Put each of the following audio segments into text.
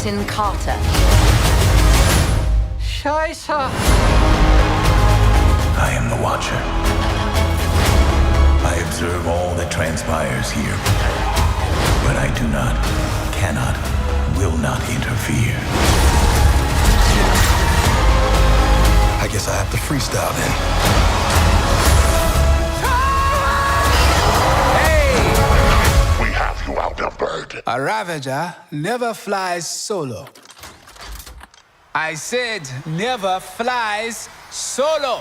Captain Carter. Scheiße! I am the Watcher. I observe all that transpires here. But I do not, cannot, will not interfere. I guess I have to freestyle then. We have you outnumbered. A Ravager never flies solo. I said never flies solo.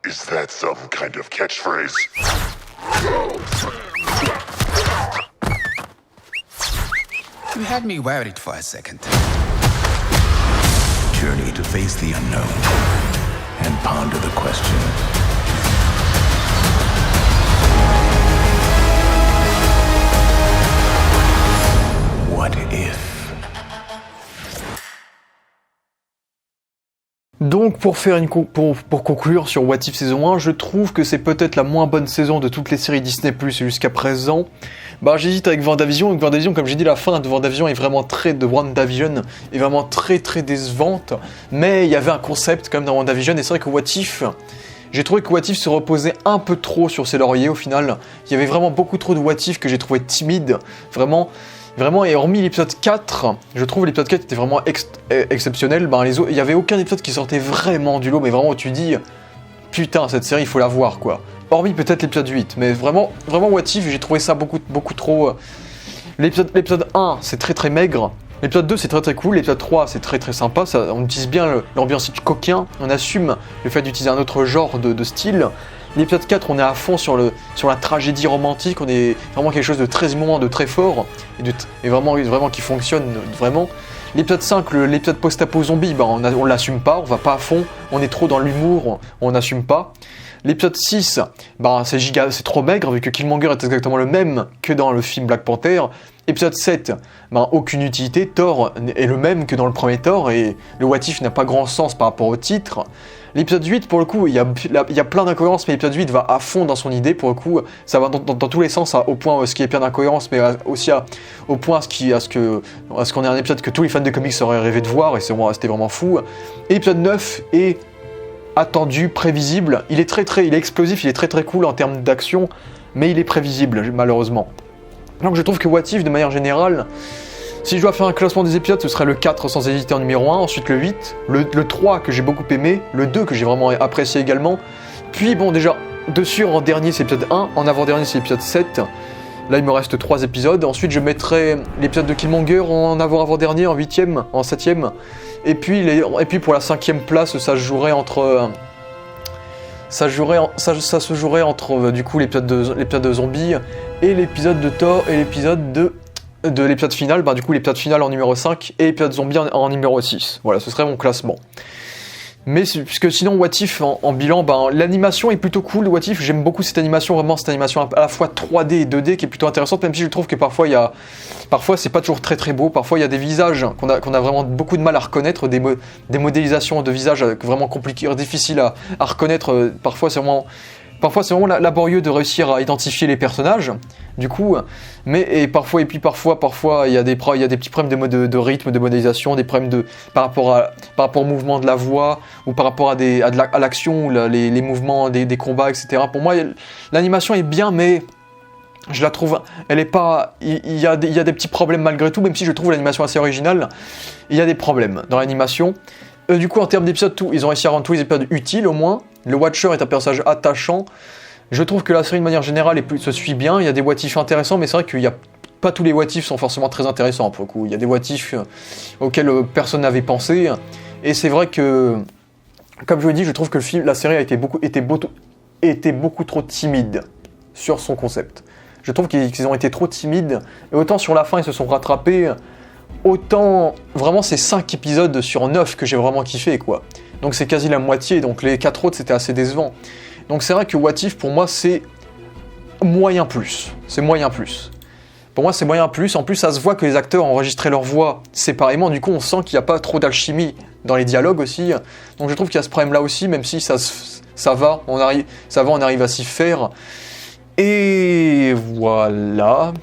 Is that some kind of catchphrase? You had me worried for a second. Journey to face the unknown and ponder the question. What if? Donc pour conclure sur What If saison 1, je trouve que c'est peut-être la moins bonne saison de toutes les séries Disney+ jusqu'à présent. J'hésite avec WandaVision. Avec WandaVision, comme j'ai dit, la fin de WandaVision est vraiment très décevante. Mais il y avait un concept quand même dans WandaVision, et c'est vrai que What If, j'ai trouvé que What If se reposait un peu trop sur ses lauriers au final. Il y avait vraiment beaucoup trop de What If que j'ai trouvé timide, vraiment, et hormis l'épisode 4, je trouve l'épisode 4 était vraiment exceptionnel. Il y avait aucun épisode qui sortait vraiment du lot, mais vraiment tu dis, putain, cette série il faut la voir quoi. Hormis peut-être l'épisode 8, mais vraiment What If, j'ai trouvé ça beaucoup trop. L'épisode 1 c'est très maigre, l'épisode 2 c'est très cool, l'épisode 3 c'est très sympa, ça, on utilise bien l'ambiance coquin, on assume le fait d'utiliser un autre genre de style. L'épisode 4, on est à fond sur la tragédie romantique, on est vraiment quelque chose de très émouvant, de très fort, et vraiment qui fonctionne vraiment. L'épisode 5, l'épisode post-apo zombie, on l'assume pas, on va pas à fond, on est trop dans l'humour, on n'assume pas. L'épisode 6, c'est trop maigre, vu que Killmonger est exactement le même que dans le film Black Panther. Épisode 7, aucune utilité, Thor est le même que dans le premier Thor, et le What If n'a pas grand sens par rapport au titre. L'épisode 8, pour le coup, il y a plein d'incohérences, mais l'épisode 8 va à fond dans son idée, pour le coup, ça va dans tous les sens, au point ce qui est plein d'incohérences, mais aussi au point à ce qu'on ait un épisode que tous les fans de comics auraient rêvé de voir, et c'était vraiment fou. Et l'épisode 9 est attendu, prévisible, il est explosif, il est très cool en termes d'action, mais il est prévisible, malheureusement. Donc je trouve que What If, de manière générale, si je dois faire un classement des épisodes, ce serait le 4 sans hésiter en numéro 1, ensuite le 8, le 3 que j'ai beaucoup aimé, le 2 que j'ai vraiment apprécié également, puis déjà, dessus en dernier c'est l'épisode 1, en avant-dernier c'est l'épisode 7, là il me reste 3 épisodes, ensuite je mettrai l'épisode de Killmonger en avant-dernier, en 8ème, en 7ème, et puis pour la 5ème place, ça se jouerait entre du coup l'épisode de zombie et l'épisode de Thor et l'épisode de l'épisode final, du coup l'épisode final en numéro 5 et l'épisode zombie en numéro 6. Voilà, ce serait mon classement. Mais puisque sinon What If en bilan, l'animation est plutôt cool. What If, j'aime beaucoup cette animation à la fois 3D et 2D qui est plutôt intéressante, même si je trouve que parfois c'est pas toujours très beau, parfois il y a des visages qu'on a vraiment beaucoup de mal à reconnaître, des modélisations de visages vraiment compliquées, difficiles à reconnaître, parfois c'est vraiment laborieux de réussir à identifier les personnages, du coup, parfois il y a des petits problèmes de rythme, de modélisation, des problèmes par rapport au mouvement de la voix, ou par rapport à l'action, ou les mouvements des combats, etc. Pour moi, l'animation est bien, mais je la trouve, elle est pas, il y a des petits problèmes malgré tout, même si je trouve l'animation assez originale, il y a des problèmes dans l'animation. Du coup, en termes d'épisodes, ils ont réussi à rendre tous les épisodes utiles au moins. Le Watcher est un personnage attachant. Je trouve que la série de manière générale se suit bien. Il y a des what if intéressants, mais c'est vrai qu'il pas tous les what if sont forcément très intéressants pour le coup. Il y a des what if auxquels personne n'avait pensé. Et c'est vrai que, comme je vous l'ai dit, je trouve que la série était beaucoup trop timide sur son concept. Je trouve qu'ils ont été trop timides. Et autant sur la fin, ils se sont rattrapés. Autant, vraiment, c'est 5 épisodes sur 9 que j'ai vraiment kiffé, quoi. Donc c'est quasi la moitié, donc les 4 autres, c'était assez décevant. Donc c'est vrai que What If, pour moi, c'est moyen plus. C'est moyen plus. Pour moi, c'est moyen plus. En plus, ça se voit que les acteurs ont enregistré leur voix séparément. Du coup, on sent qu'il n'y a pas trop d'alchimie dans les dialogues aussi. Donc je trouve qu'il y a ce problème-là aussi, même si ça va, on arrive à s'y faire. Et voilà.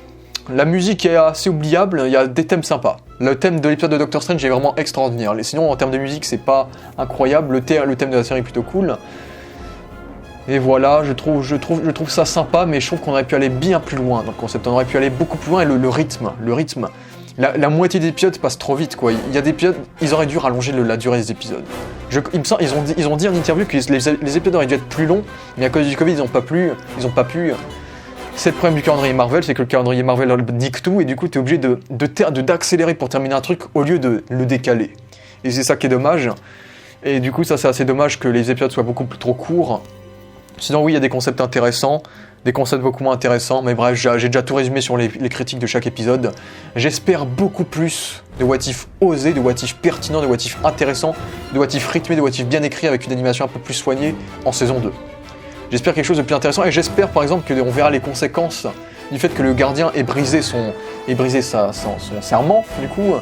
La musique est assez oubliable, il y a des thèmes sympas. Le thème de l'épisode de Doctor Strange est vraiment extraordinaire. Sinon, en termes de musique, c'est pas incroyable. Le thème de la série est plutôt cool. Et voilà, je trouve ça sympa, mais je trouve qu'on aurait pu aller bien plus loin dans le concept. On aurait pu aller beaucoup plus loin et le rythme. La moitié des épisodes passe trop vite, quoi. Il y a des épisodes, ils auraient dû rallonger la durée des épisodes. Il me semble, ils ont dit en interview que les épisodes auraient dû être plus longs, mais à cause du Covid, ils ont pas pu. C'est le problème du calendrier Marvel, c'est que le calendrier Marvel nique tout, et du coup, t'es obligé d'accélérer pour terminer un truc au lieu de le décaler. Et c'est ça qui est dommage. Et du coup, ça, c'est assez dommage que les épisodes soient beaucoup plus trop courts. Sinon, oui, il y a des concepts intéressants, des concepts beaucoup moins intéressants, mais bref, j'ai déjà tout résumé sur les critiques de chaque épisode. J'espère beaucoup plus de what if osés, de what if pertinents, de what if intéressants, de what if rythmés, de what if bien écrits avec une animation un peu plus soignée en saison 2. J'espère quelque chose de plus intéressant et j'espère par exemple qu'on verra les conséquences du fait que le gardien ait brisé son serment, du coup,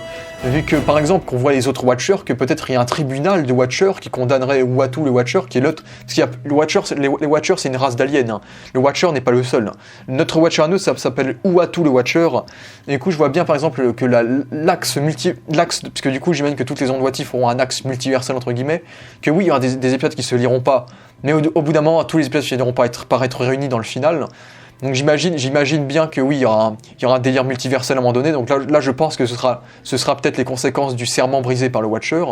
vu que par exemple qu'on voit les autres Watchers, que peut-être il y a un tribunal de Watchers qui condamnerait Uatu le Watcher, qui est l'autre. Parce qu'il y a les Watchers, c'est une race d'aliens. Hein. Le Watcher n'est pas le seul. Notre Watcher à nous, ça s'appelle Uatu le Watcher. Et du coup, je vois bien par exemple que l'axe, parce que du coup, j'imagine que toutes les ondes What If auront un axe multiversel entre guillemets, que oui, il y aura des épisodes qui se liront pas, mais au bout d'un moment, tous les épisodes finiront par être réunis dans le final. Donc j'imagine bien que oui, il y aura un délire multiversel à un moment donné. Donc là je pense que ce sera peut-être les conséquences du serment brisé par le Watcher.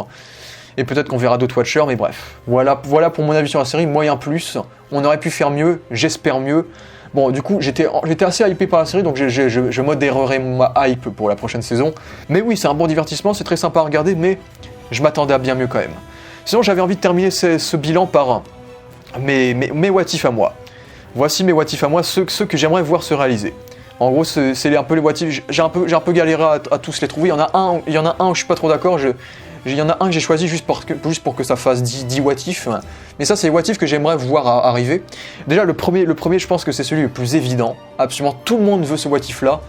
Et peut-être qu'on verra d'autres Watchers, mais bref. Voilà pour mon avis sur la série, moyen plus. On aurait pu faire mieux, j'espère mieux. Bon, du coup, j'étais assez hypé par la série, donc je modérerai ma hype pour la prochaine saison. Mais oui, c'est un bon divertissement, c'est très sympa à regarder, mais je m'attendais à bien mieux quand même. Sinon, j'avais envie de terminer ce bilan par mes what if à moi. Voici mes what if à moi, ceux que j'aimerais voir se réaliser. En gros, c'est un peu les what if. J'ai un peu galéré à tous les trouver. Il y en a un où je suis pas trop d'accord. Il y en a un que j'ai choisi juste pour que ça fasse 10 what if. Mais ça, c'est les what if que j'aimerais voir arriver. Déjà, le premier, je pense que c'est celui le plus évident. Absolument tout le monde veut ce what if là.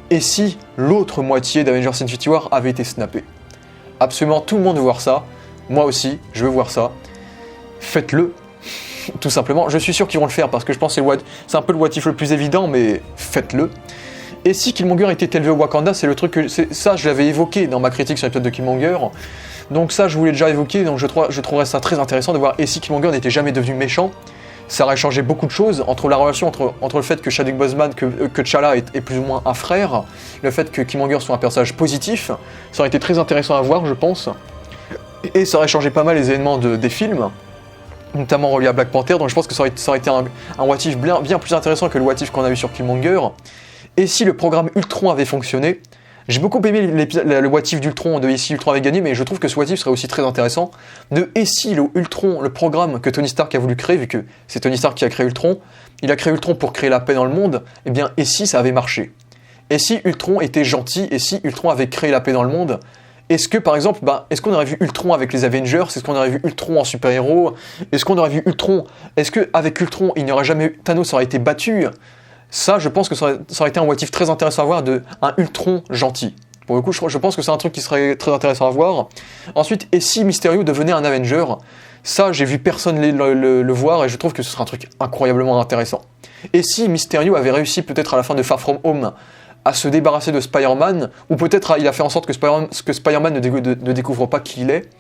Et si l'autre moitié d'Avengers Infinity War avait été snappée? Absolument tout le monde veut voir ça. Moi aussi, je veux voir ça. Faites-le. Tout simplement, je suis sûr qu'ils vont le faire parce que je pense que c'est un peu le what if le plus évident, mais faites-le. Et si Killmonger était élevé au Wakanda, c'est le truc que ça je l'avais évoqué dans ma critique sur l'épisode de Killmonger. Donc ça je voulais déjà évoquer, donc je trouverais ça très intéressant de voir et si Killmonger n'était jamais devenu méchant. Ça aurait changé beaucoup de choses entre la relation entre le fait que Chadwick Boseman, que T'Challa est plus ou moins un frère, le fait que Killmonger soit un personnage positif. Ça aurait été très intéressant à voir, je pense. Et ça aurait changé pas mal les événements des films, notamment relié à Black Panther, donc je pense que ça aurait été un what if bien plus intéressant que le what if qu'on a vu sur Killmonger. Et si le programme Ultron avait fonctionné, j'ai beaucoup aimé le what if d'Ultron, de et si Ultron avait gagné, mais je trouve que ce what if serait aussi très intéressant, de et si le programme que Tony Stark a voulu créer, vu que c'est Tony Stark qui a créé Ultron, il a créé Ultron pour créer la paix dans le monde, et bien et si ça avait marché? Et si Ultron était gentil, et si Ultron avait créé la paix dans le monde? Est-ce que, par exemple, est-ce qu'on aurait vu Ultron avec les Avengers? Est-ce qu'on aurait vu Ultron en super-héros? Est-ce qu'on aurait vu Ultron? Est-ce qu'avec Ultron, il n'y aurait jamais eu... Thanos aurait été battu? Ça, je pense que ça aurait été un what if très intéressant à voir, un Ultron gentil. Pour le coup, je pense que c'est un truc qui serait très intéressant à voir. Ensuite, et si Mysterio devenait un Avenger? Ça, j'ai vu personne le voir, et je trouve que ce serait un truc incroyablement intéressant. Et si Mysterio avait réussi peut-être à la fin de Far From Home à se débarrasser de Spider-Man, ou peut-être il a fait en sorte que Spider-Man ne découvre pas qui il est.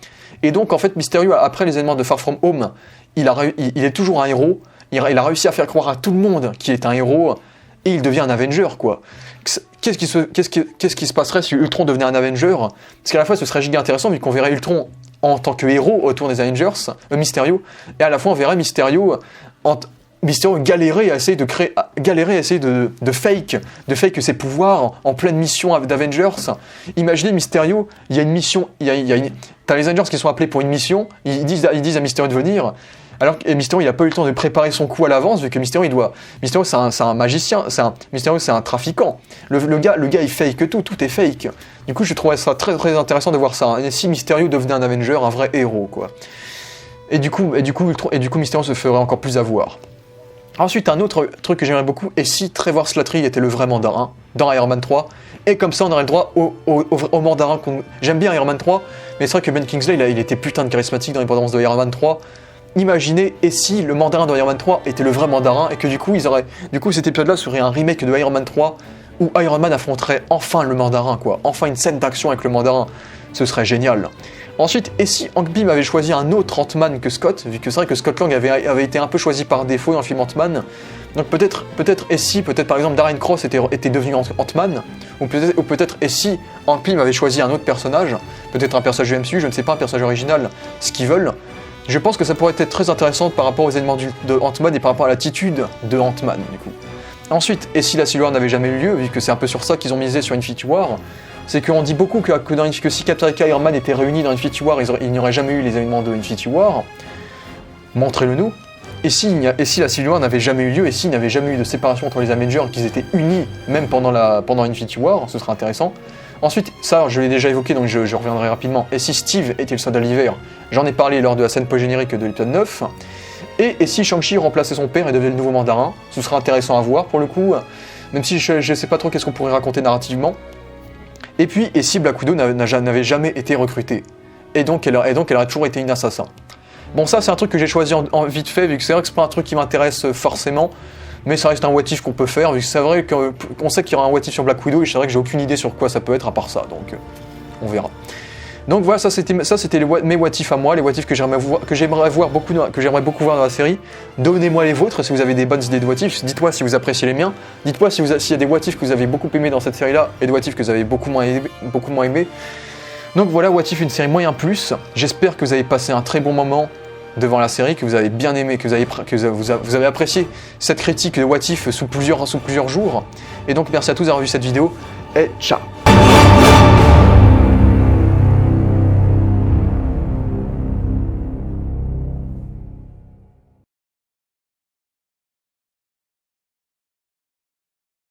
Et donc, en fait, Mysterio, après les événements de Far From Home, il est toujours un héros, il a réussi à faire croire à tout le monde qu'il est un héros, et il devient un Avenger, quoi. Qu'est-ce qui se passerait si Ultron devenait un Avenger? Parce qu'à la fois, ce serait giga intéressant, vu qu'on verrait Ultron en tant que héros autour des Avengers, Mysterio, et à la fois, on verrait Mysterio galérer à essayer de fake ses pouvoirs en pleine mission d'Avengers. Imaginez Mysterio, il y a une mission, t'as les Avengers qui sont appelés pour une mission, ils disent à Mysterio de venir, alors que Mysterio il a pas eu le temps de préparer son coup à l'avance, vu que Mysterio c'est un magicien, Mysterio c'est un trafiquant. Le gars il fake tout est fake. Du coup je trouvais ça très très intéressant de voir ça. Hein. Et si Mysterio devenait un Avenger, un vrai héros quoi. Et du coup Mysterio se ferait encore plus avoir. Ensuite, un autre truc que j'aimerais beaucoup, et si Trevor Slattery était le vrai mandarin dans Iron Man 3, et comme ça on aurait le droit au mandarin J'aime bien Iron Man 3, mais c'est vrai que Ben Kingsley, il était putain de charismatique dans les bandes de Iron Man 3. Imaginez, et si le mandarin de Iron Man 3 était le vrai mandarin, et que du coup cet épisode-là serait un remake de Iron Man 3, où Iron Man affronterait enfin le mandarin, quoi. Enfin une scène d'action avec le mandarin. Ce serait génial. Ensuite, et si Hank Pym avait choisi un autre Ant-Man que Scott, vu que c'est vrai que Scott Lang avait été un peu choisi par défaut dans le film Ant-Man, donc peut-être par exemple Darren Cross était devenu Ant-Man, ou peut-être et si Hank Pym avait choisi un autre personnage, peut-être un personnage du MCU, je ne sais pas, un personnage original, ce qu'ils veulent, je pense que ça pourrait être très intéressant par rapport aux éléments de Ant-Man et par rapport à l'attitude de Ant-Man, du coup. Ensuite, et si la Civil War n'avait jamais eu lieu, vu que c'est un peu sur ça qu'ils ont misé sur Infinity War, c'est qu'on dit beaucoup que si Captain America et Iron Man étaient réunis dans Infinity War, il n'y aurait jamais eu les événements de Infinity War. Montrez-le nous. Et si la Civil War n'avait jamais eu lieu, et s'il n'y avait jamais eu de séparation entre les Avengers, qu'ils étaient unis, même pendant Infinity War, ce serait intéressant. Ensuite, ça, je l'ai déjà évoqué, donc je reviendrai rapidement. Et si Steve était le soldat de l'hiver, j'en ai parlé lors de la scène post-générique de l'épisode 9. Et si Shang-Chi remplaçait son père et devenait le nouveau mandarin, ce serait intéressant à voir pour le coup, même si je ne sais pas trop qu'est-ce qu'on pourrait raconter narrativement. Et puis, et si Black Widow n'avait jamais été recrutée, et donc elle aurait toujours été une assassin. Bon, ça c'est un truc que j'ai choisi en vite fait, vu que c'est vrai que c'est pas un truc qui m'intéresse forcément, mais ça reste un what if qu'on peut faire, vu que c'est vrai qu'on sait qu'il y aura un what if sur Black Widow, et c'est vrai que j'ai aucune idée sur quoi ça peut être à part ça, donc on verra. Donc voilà, ça c'était mes what if à moi, les what if que j'aimerais beaucoup voir dans la série. Donnez-moi les vôtres si vous avez des bonnes idées de what if, dites-moi si vous appréciez les miens, dites-moi s'il y a des what if que vous avez beaucoup aimé dans cette série-là et des what if que vous avez beaucoup moins aimé. Donc voilà, what if une série moyen plus. J'espère que vous avez passé un très bon moment devant la série, que vous avez bien aimé, que vous avez apprécié cette critique de what if sous plusieurs jours. Et donc merci à tous d'avoir vu cette vidéo et ciao.